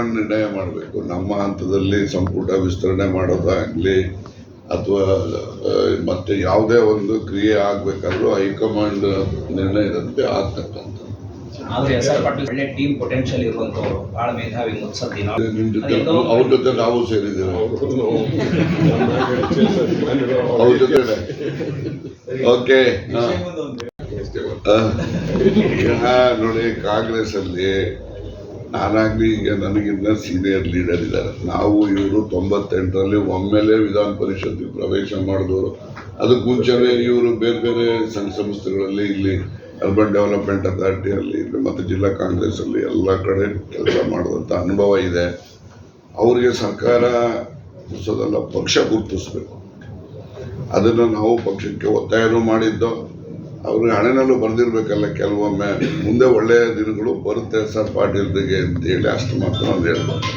ನಿರ್ಣಯ ಮಾಡಬೇಕು. ನಮ್ಮ ಹಂತದಲ್ಲಿ ಸಂಪುಟ ವಿಸ್ತರಣೆ ಮಾಡೋದಾಗಲಿ ಅಥವಾ ಮತ್ತೆ ಯಾವುದೇ ಒಂದು ಕ್ರಿಯೆ ಆಗಬೇಕಾದ್ರೂ ಹೈಕಮಾಂಡ್ ನಿರ್ಣಯದಂತೆ ಆಗ್ತಕ್ಕಂಥ. ಒಳ್ಳೆ ಟೀಮ್ ಪೊಟೆನ್ಷಿಯಲ್ ಇರುವಂತವರು, ಬಹಳ ಮೇಧಾವಿ, ಮುತ್ಸದ್ದಿ. ನಿಮ್ಮ ಜೊತೆ ಅವ್ರ ಜೊತೆ ನಾವು ಸೇರಿದ್ದೇವೆ. ಅವ್ರ ಜೊತೆ ಓಕೆ. ನೋಡಿ, ಕಾಂಗ್ರೆಸ್ ಅಲ್ಲಿ ನಾನಾಗ್ಲಿ, ಈಗ ನನಗಿನ್ನ ಸೀನಿಯರ್ ಲೀಡರ್ ಇದ್ದಾರೆ. ನಾವು ಇವರು 98ರಲ್ಲಿ ಒಮ್ಮೆಲೆ ವಿಧಾನ ಪರಿಷತ್ತಿಗೆ ಪ್ರವೇಶ ಮಾಡಿದವರು. ಅದಕ್ಕೆ ಮುಂಚೆನೇ ಇವರು ಬೇರೆ ಬೇರೆ ಸಂಘ ಸಂಸ್ಥೆಗಳಲ್ಲಿ, ಇಲ್ಲಿ ಅರ್ಬನ್ ಡೆವಲಪ್ಮೆಂಟ್ ಅಥಾರಿಟಿಯಲ್ಲಿ ಮತ್ತು ಜಿಲ್ಲಾ ಕಾಂಗ್ರೆಸ್ ಅಲ್ಲಿ ಎಲ್ಲ ಕಡೆ ಕೆಲಸ ಮಾಡಿದಂಥ ಅನುಭವ ಇದೆ. ಅವರಿಗೆ ಸರ್ಕಾರ ಗುರ್ತಿಸೋದಲ್ಲ, ಪಕ್ಷ ಗುರುತಿಸ್ಬೇಕು. ಅದನ್ನು ನಾವು ಪಕ್ಷಕ್ಕೆ ಒತ್ತಾಯನೂ ಮಾಡಿದ್ದು. ಅವ್ರಿಗೆ ಹಣೆನಲ್ಲೂ ಬರೆದಿರ್ಬೇಕಲ್ಲ ಕೆಲವೊಮ್ಮೆ. ಮುಂದೆ ಒಳ್ಳೆಯ ದಿನಗಳು ಬರುತ್ತೆ ಸರ್ ಪಾಟೀಲ್ರಿಗೆ ಅಂತ ಹೇಳಿ ಅಷ್ಟು ಮಾತ್ರ ಒಂದು ಹೇಳ್ಬೋದು.